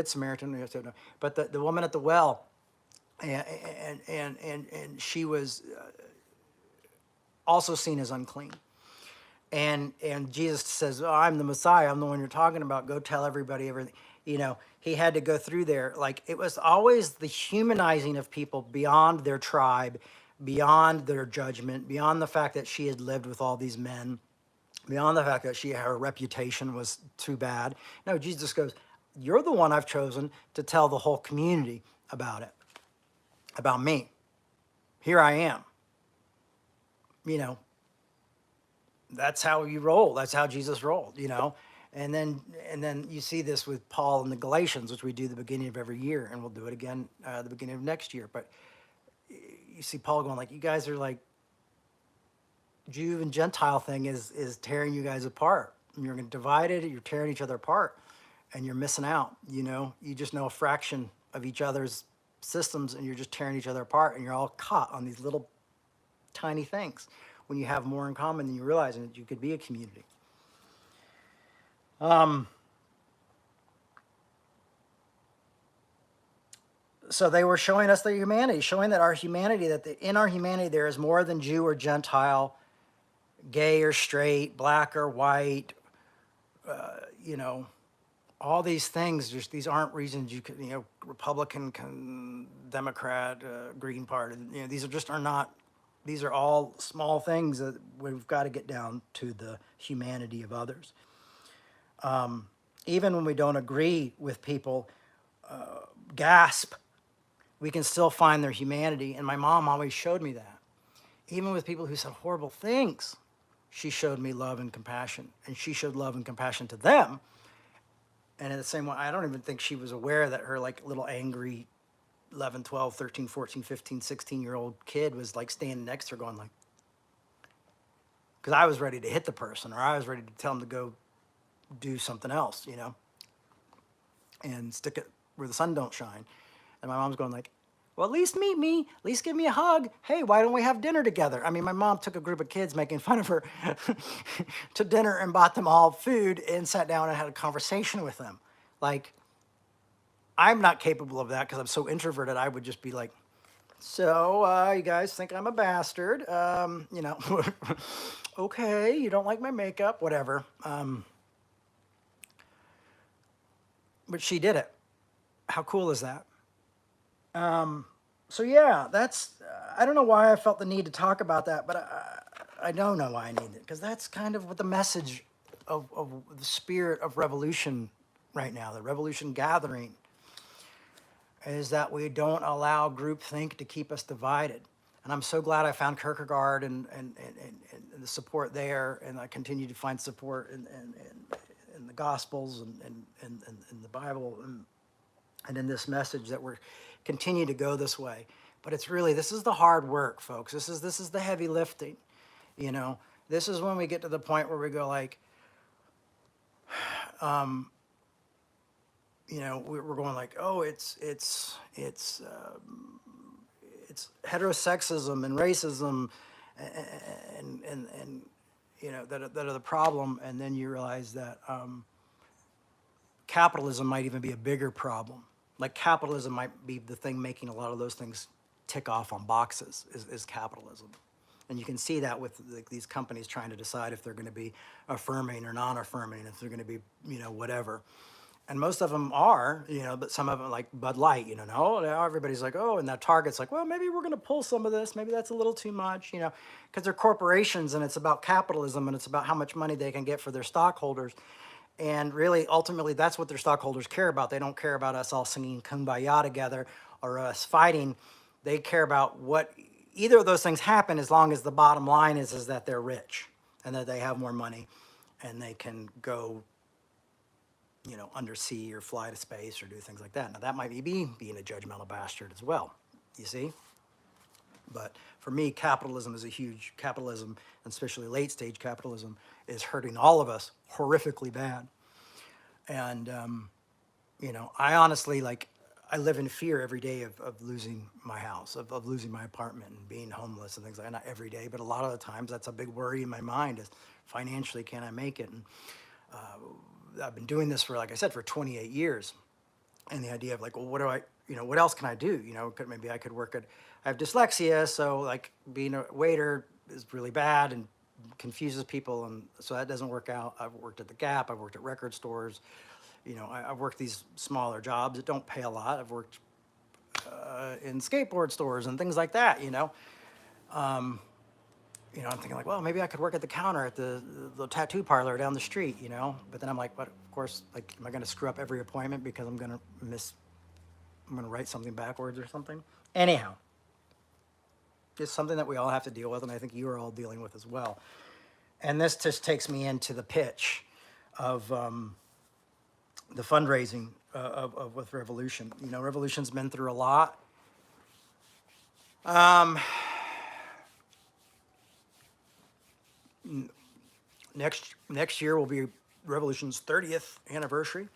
the woman at the well, and she was also seen as unclean. And Jesus says, oh, I'm the Messiah. I'm the one you're talking about. Go tell everybody everything. You know, he had to go through there. Like, it was always the humanizing of people beyond their tribe, beyond their judgment, beyond the fact that she had lived with all these men, beyond the fact that her reputation was too bad. No, Jesus goes, you're the one I've chosen to tell the whole community about it, about me. Here I am. You know, that's how you roll. That's how Jesus rolled, you know. And then you see this with Paul in the Galatians, which we do the beginning of every year, and we'll do it again the beginning of next year. But you see Paul going like, you guys are like, Jew and Gentile thing is tearing you guys apart. And you're divided, you're tearing each other apart, and you're missing out, you know. You just know a fraction of each other's systems, and you're just tearing each other apart, and you're all caught on these little tiny things when you have more in common than you realize, and that you could be a community. So they were showing us their humanity, showing that our humanity, in our humanity there is more than Jew or Gentile. gay or straight, black or white, you know, all these things, just these aren't reasons you could, you know, Republican, Democrat, Green Party, you know, these are just are not, these are all small things that we've got to get down to the humanity of others. Even when we don't agree with people, gasp, we can still find their humanity. And my mom always showed me that. Even with people who said horrible things, she showed me love and compassion. And she showed love and compassion to them. And in the same way, I don't even think she was aware that her like little angry 11, 12, 13, 14, 15, 16-year-old kid was like standing next to her going like, because I was ready to hit the person or I was ready to tell them to go do something else, you know, and stick it where the sun don't shine. And my mom's going like, well, at least meet me, at least give me a hug. Hey, why don't we have dinner together? I mean, my mom took a group of kids making fun of her to dinner and bought them all food and sat down and had a conversation with them. Like, I'm not capable of that because I'm so introverted. I would just be like, so you guys think I'm a bastard? You know, okay, you don't like my makeup, whatever. But she did it. How cool is that? So yeah, that's, I don't know why I felt the need to talk about that, but I don't know why I need it, because that's kind of what the message of the spirit of revolution right now, the revolution gathering, is that we don't allow groupthink to keep us divided. And I'm so glad I found Kierkegaard and the support there, and I continue to find support in the Gospels and in the Bible and in this message that we're continue to go this way. But it's really, this is the hard work, folks. This is the heavy lifting, you know. This is when we get to the point where we go like, you know, we're going like, oh, it's heterosexism and racism and you know, that are the problem. And then you realize that capitalism might even be a bigger problem. Like capitalism might be the thing making a lot of those things tick off on boxes is capitalism. And you can see that with these companies trying to decide if they're going to be affirming or non-affirming, if they're going to be, you know, whatever. And most of them are, you know, but some of them like Bud Light, you know, no, now everybody's like, oh, and that Target's like, well, maybe we're going to pull some of this. Maybe that's a little too much, you know, because they're corporations and it's about capitalism and it's about how much money they can get for their stockholders. And really, ultimately, that's what their stockholders care about. They don't care about us all singing Kumbaya together or us fighting. They care about what either of those things happen as long as the bottom line is that they're rich and that they have more money and they can go, you know, undersea or fly to space or do things like that. Now, that might be being a judgmental bastard as well, you see? But for me, capitalism is a huge, capitalism, and especially late stage capitalism, is hurting all of us horrifically bad. And, you know, I honestly, like, I live in fear every day of losing my house, of losing my apartment and being homeless and things like that. Not every day, but a lot of the times that's a big worry in my mind is financially, can I make it? And I've been doing this for, like I said, for 28 years. And the idea of like, well, what do I, you know, what else can I do? You know, maybe I could work at, I have dyslexia, so like being a waiter is really bad and confuses people, and so that doesn't work out. I've worked at the Gap, I've worked at record stores, you know, I've worked these smaller jobs that don't pay a lot. I've worked in skateboard stores and things like that, you know. You know, I'm thinking like, well, maybe I could work at the counter at the tattoo parlor down the street, you know. But then I'm like, but of course, like, am I going to screw up every appointment because I'm going to write something backwards or something? Anyhow, it's something that we all have to deal with, and I think you are all dealing with as well. And this just takes me into the pitch of the fundraising of with Revolution. You know, Revolution's been through a lot. Next year will be Revolution's 30th anniversary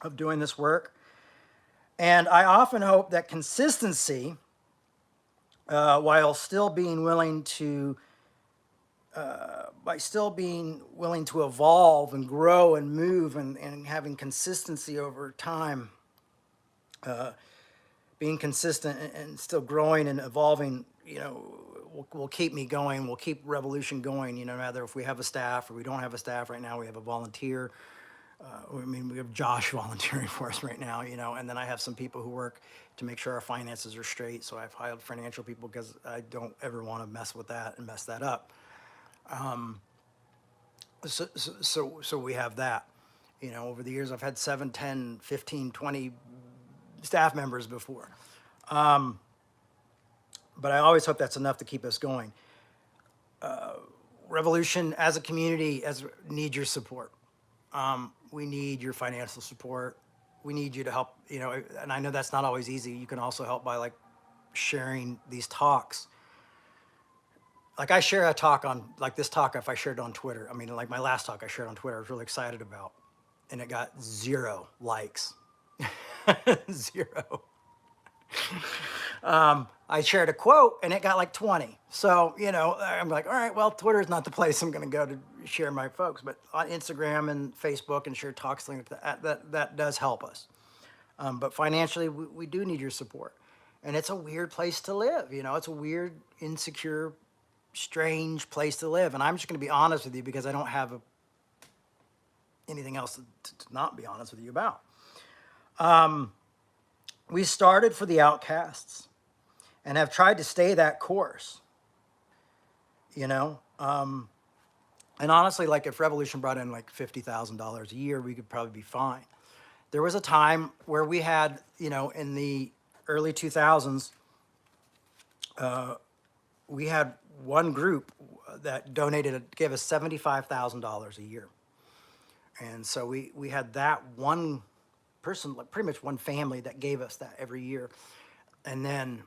of doing this work. And I often hope that consistency, while still being willing to evolve and grow and move and having consistency over time, being consistent and still growing and evolving, you know, will keep me going. Will keep Revolution going. No matter if we have a staff or we don't have a staff right now. We have a volunteer. We have Josh volunteering for us right now. And then I have some people who work to make sure our finances are straight. So I've hired financial people because I don't ever want to mess with that and mess that up. So we have that. Over the years, I've had 7, 10, 15, 20 staff members before. But I always hope that's enough to keep us going. Revolution as a community needs your support. We need your financial support. We need you to help, and I know that's not always easy. You can also help by sharing these talks. I share a talk on, this talk, if I shared it on Twitter. My last talk I shared on Twitter, I was really excited about, and it got 0 likes. 0. I shared a quote and it got 20. So, I'm all right, well, Twitter's not the place I'm going to go to share my folks, but on Instagram and Facebook and share talks, things like that does help us. But financially, we do need your support. And it's a weird place to live. It's a weird, insecure, strange place to live. And I'm just going to be honest with you because I don't have anything else to not be honest with you about. We started for the outcasts and have tried to stay that course, and honestly, if Revolution brought in $50,000 a year, we could probably be fine. There was a time where we had, in the early 2000s, we had one group that gave us $75,000 a year. And so we had that one person, pretty much one family that gave us that every year. And then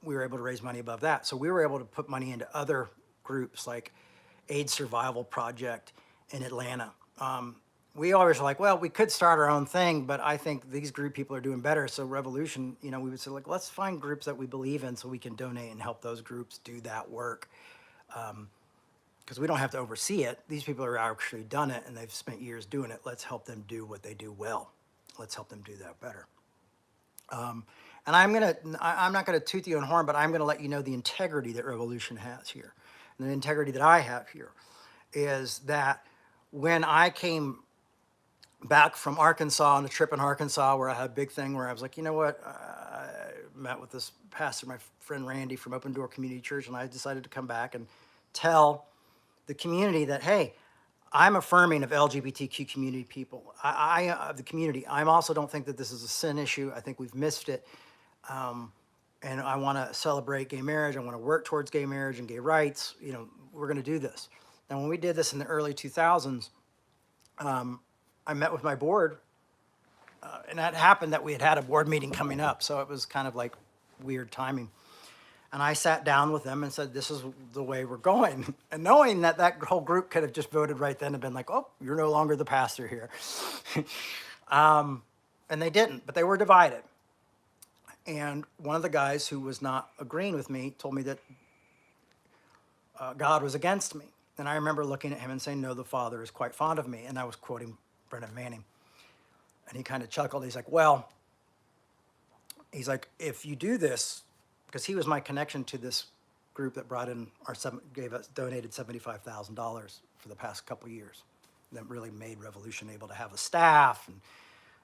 we were able to raise money above that. So we were able to put money into other groups like AIDS Survival Project in Atlanta. We always were well, we could start our own thing, but I think these group people are doing better. So Revolution, we would say let's find groups that we believe in so we can donate and help those groups do that work. Because we don't have to oversee it. These people are actually done it and they've spent years doing it. Let's help them do what they do well. Let's help them do that better. And I'm not gonna toot the own horn, but I'm gonna let you know the integrity that Revolution has here. And the integrity that I have here is that when I came back from Arkansas on a trip in Arkansas where I had a big thing where I was like, you know what, I met with this pastor, my friend Randy from Open Door Community Church, and I decided to come back and tell the community that, hey, I'm affirming of LGBTQ community people. Of the community. I also don't think that this is a sin issue. I think we've missed it. And I want to celebrate gay marriage. I want to work towards gay marriage and gay rights. We're going to do this. Now, when we did this in the early 2000s, I met with my board, and that happened that we had a board meeting coming up. So it was kind of weird timing. And I sat down with them and said, this is the way we're going. And knowing that whole group could have just voted right then and been oh, you're no longer the pastor here. And they didn't, but they were divided. And one of the guys who was not agreeing with me told me that God was against me. And I remember looking at him and saying, no, the Father is quite fond of me. And I was quoting Brennan Manning. And he kind of chuckled. He's if you do this, because he was my connection to this group that brought in donated $75,000 for the past couple of years. That really made Revolution able to have a staff and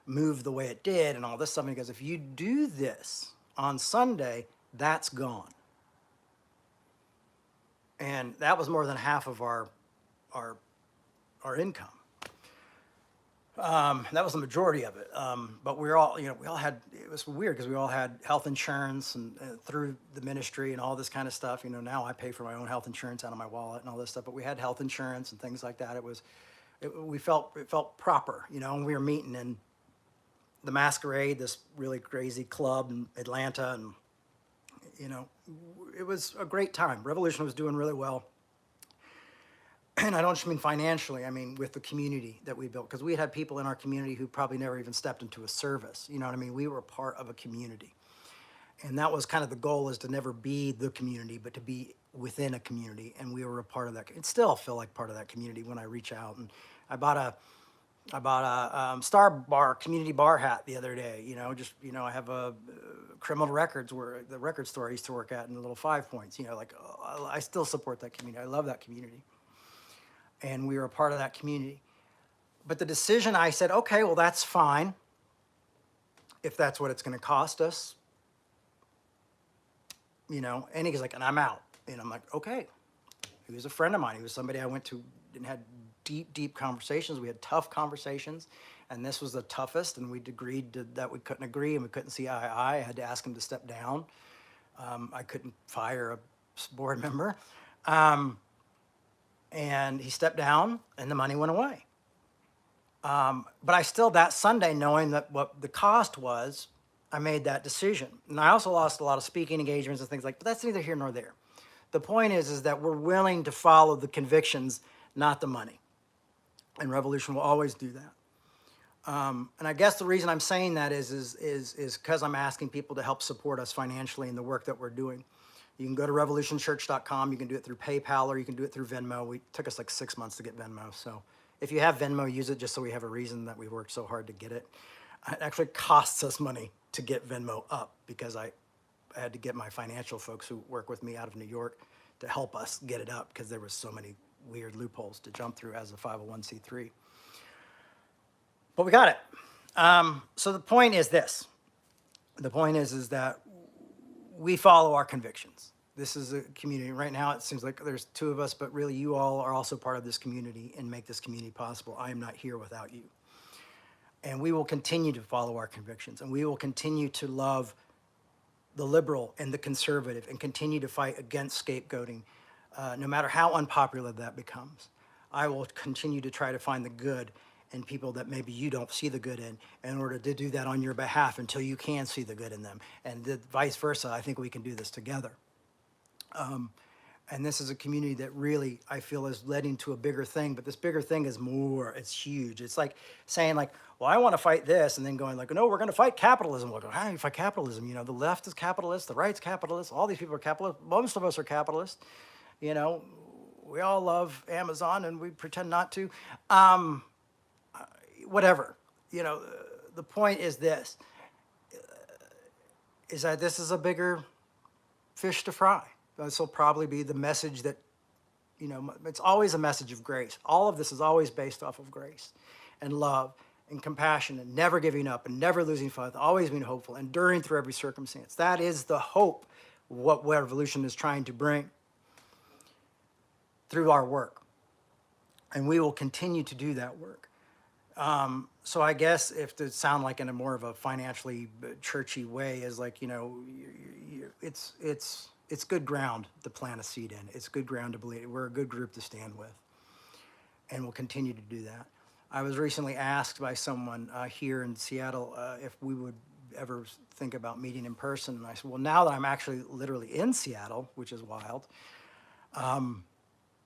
move the way it did and all this stuff. And he goes, if you do this on Sunday, that's gone. And that was more than half of our income. That was the majority of it. But we all had, it was weird because we all had health insurance and through the ministry and all this kind of stuff. Now I pay for my own health insurance out of my wallet and all this stuff, but we had health insurance and things like that. It felt proper, and we were meeting in the Masquerade, this really crazy club in Atlanta. And, it was a great time. Revolution was doing really well. And I don't just mean financially, I mean with the community that we built. Because we had people in our community who probably never even stepped into a service. You know what I mean? We were a part of a community. And that was kind of the goal, is to never be the community, but to be within a community. And we were a part of that. It still feel like part of that community when I reach out. And I bought a I bought a Star Bar community bar hat the other day. I have a criminal records where the record store I used to work at in the little 5 Points. I still support that community. I love that community, and we were a part of that community. But the decision, I said, okay, well, that's fine if that's what it's going to cost us. And he's like, and I'm out. And I'm like, okay. He was a friend of mine. He was somebody I went to and had deep conversations. We had tough conversations, and this was the toughest, and we'd agreed that we couldn't agree and we couldn't see eye to eye. I had to ask him to step down. I couldn't fire a board member. And he stepped down, and the money went away. But I still, that Sunday, knowing that what the cost was, I made that decision. And I also lost a lot of speaking engagements and things but that's neither here nor there. The point is that we're willing to follow the convictions, not the money. And Revolution will always do that. And I guess the reason I'm saying that is because I'm asking people to help support us financially in the work that we're doing. You can go to revolutionchurch.com. You can do it through PayPal, or you can do it through Venmo. It took us like 6 months to get Venmo. So if you have Venmo, use it just so we have a reason that we worked so hard to get it. It actually costs us money to get Venmo up, because I had to get my financial folks who work with me out of New York to help us get it up, because there was so many weird loopholes to jump through as a 501c3. But we got it. So the point is this. The point is that we follow our convictions. This is a community. Right now, it seems like there's two of us, but really you all are also part of this community and make this community possible. I am not here without you. And we will continue to follow our convictions, and we will continue to love the liberal and the conservative, and continue to fight against scapegoating, no matter how unpopular that becomes. I will continue to try to find the good in people that maybe you don't see the good in order to do that on your behalf until you can see the good in them. And vice versa, I think we can do this together. And this is a community that really, I feel, is leading to a bigger thing, but this bigger thing is more, it's huge. It's like saying well, I want to fight this, and then going no, we're going to fight capitalism. We'll go, how do you fight capitalism? The left is capitalist, the right's capitalist, all these people are capitalist, most of us are capitalists. We all love Amazon and we pretend not to. Whatever, the point is this, is that this is a bigger fish to fry. This will probably be the message that, it's always a message of grace. All of this is always based off of grace and love and compassion and never giving up and never losing faith, always being hopeful, enduring through every circumstance. That is the hope of what Revolution is trying to bring through our work. And we will continue to do that work. So I guess if to sound like in a more of a financially churchy way is it's good ground to plant a seed in. It's good ground to believe. We're a good group to stand with, and we'll continue to do that. I was recently asked by someone here in Seattle if we would ever think about meeting in person, and I said, well, now that I'm actually literally in Seattle, which is wild, I'm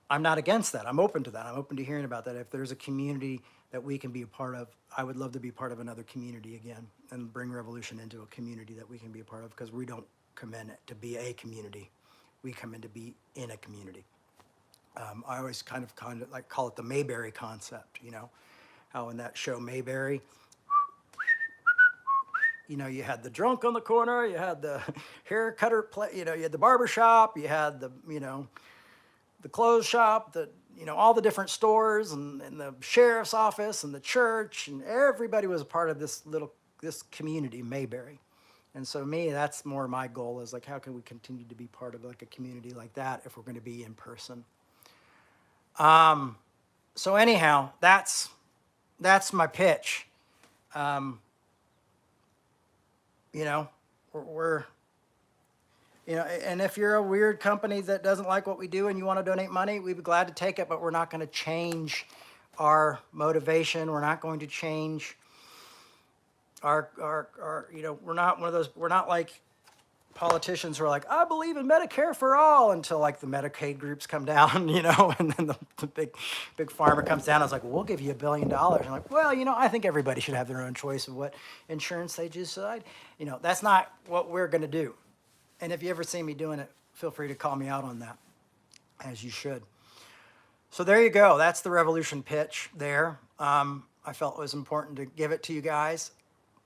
not against that. I'm open to that. I'm open to hearing about that. If there's a community that we can be a part of, I would love to be part of another community again and bring Revolution into a community that we can be a part of, because we don't come in to be a community. We come in to be in a community. I always kind of like call it the Mayberry concept, how in that show Mayberry, you had the drunk on the corner, you had the hair cutter, you had the barber shop, you had the clothes shop, all the different stores and the sheriff's office and the church, and everybody was a part of this community, Mayberry. And so me, that's more my goal, is how can we continue to be part of a community like that if we're going to be in person. So anyhow, that's my pitch. We're and if you're a weird company that doesn't like what we do and you want to donate money, we'd be glad to take it, but we're not going to change our motivation. We're not going to change our we're not one of those, we're not like politicians who are like, I believe in Medicare for all, until the Medicaid groups come down, and then the big pharma comes down and is like, well, we'll give you $1 billion. And like, well, I think everybody should have their own choice of what insurance they decide. That's not what we're going to do. And if you ever see me doing it, feel free to call me out on that, as you should. So there you go. That's the Revolution pitch there. I felt it was important to give it to you guys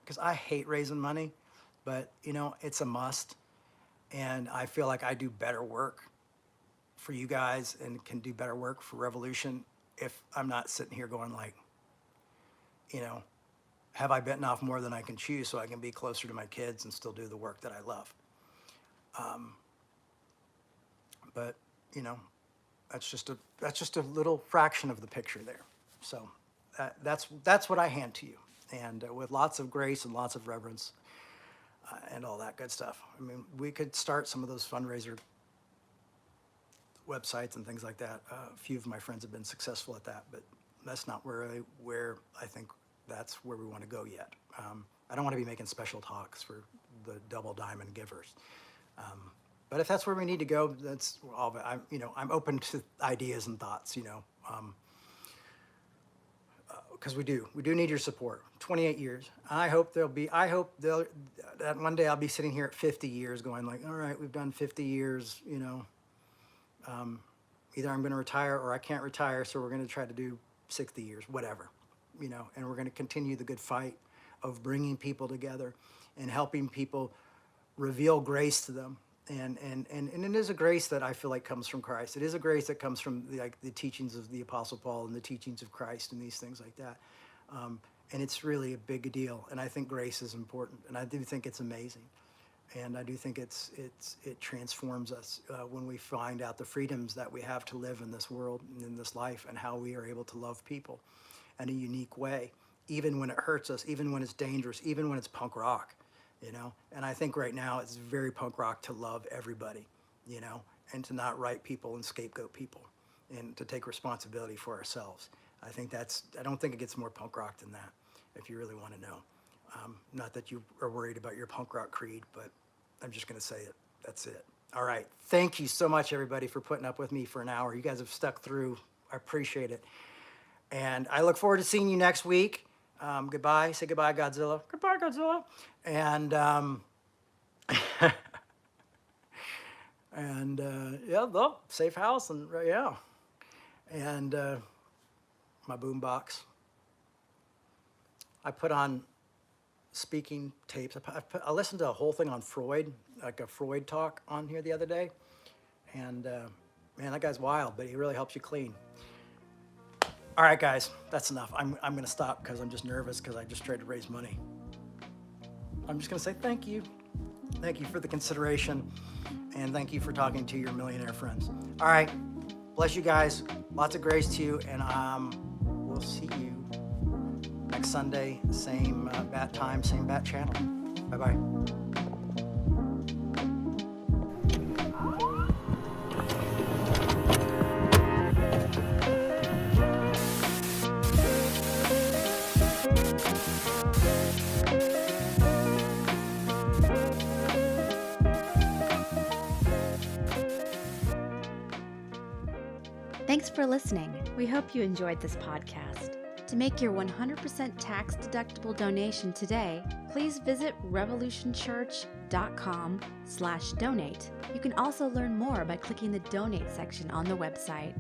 because I hate raising money, but it's a must. And I feel like I do better work for you guys and can do better work for Revolution if I'm not sitting here going like, have I bitten off more than I can chew so I can be closer to my kids and still do the work that I love? But that's just a little fraction of the picture there. So that's what I hand to you, and with lots of grace and lots of reverence and all that good stuff. I mean, we could start some of those fundraiser websites and things like that. A few of my friends have been successful at that, but that's not where I think that's where we want to go yet. I don't want to be making special talks for the double diamond givers. But if that's where we need to go, that's all. I'm open to ideas and thoughts. Because we do need your support. 28 years. I hope that one day I'll be sitting here at 50 years, going like, all right, we've done 50 years. Either I'm going to retire or I can't retire, so we're going to try to do 60 years, whatever. And we're going to continue the good fight of bringing people together and helping people reveal grace to them. And it is a grace that I feel like comes from Christ. It is a grace that comes from the teachings of the Apostle Paul and the teachings of Christ and these things like that. And it's really a big deal. And I think grace is important. And I do think it's amazing. And I do think it transforms us when we find out the freedoms that we have to live in this world and in this life, and how we are able to love people in a unique way, even when it hurts us, even when it's dangerous, even when it's punk rock. And I think right now it's very punk rock to love everybody, and to not write people and scapegoat people, and to take responsibility for ourselves. I don't think it gets more punk rock than that, if you really want to know. Not that you are worried about your punk rock creed, but I'm just going to say it. That's it. All right. Thank you so much, everybody, for putting up with me for an hour. You guys have stuck through. I appreciate it. And I look forward to seeing you next week. Goodbye. Say goodbye, Godzilla. Goodbye, Godzilla. And safe house, and yeah. And my boombox. I put on speaking tapes. I listened to a whole thing on Freud, like a Freud talk on here the other day. And man, that guy's wild, but he really helps you clean. All right, guys, that's enough. I'm going to stop because I'm just nervous because I just tried to raise money. I'm just going to say thank you. Thank you for the consideration, and thank you for talking to your millionaire friends. All right, bless you guys. Lots of grace to you, and we'll see you next Sunday, same bat time, same bat channel. Bye-bye. Thanks for listening. We hope you enjoyed this podcast. To make your 100% tax-deductible donation today, please visit revolutionchurch.com/donate. You can also learn more by clicking the donate section on the website.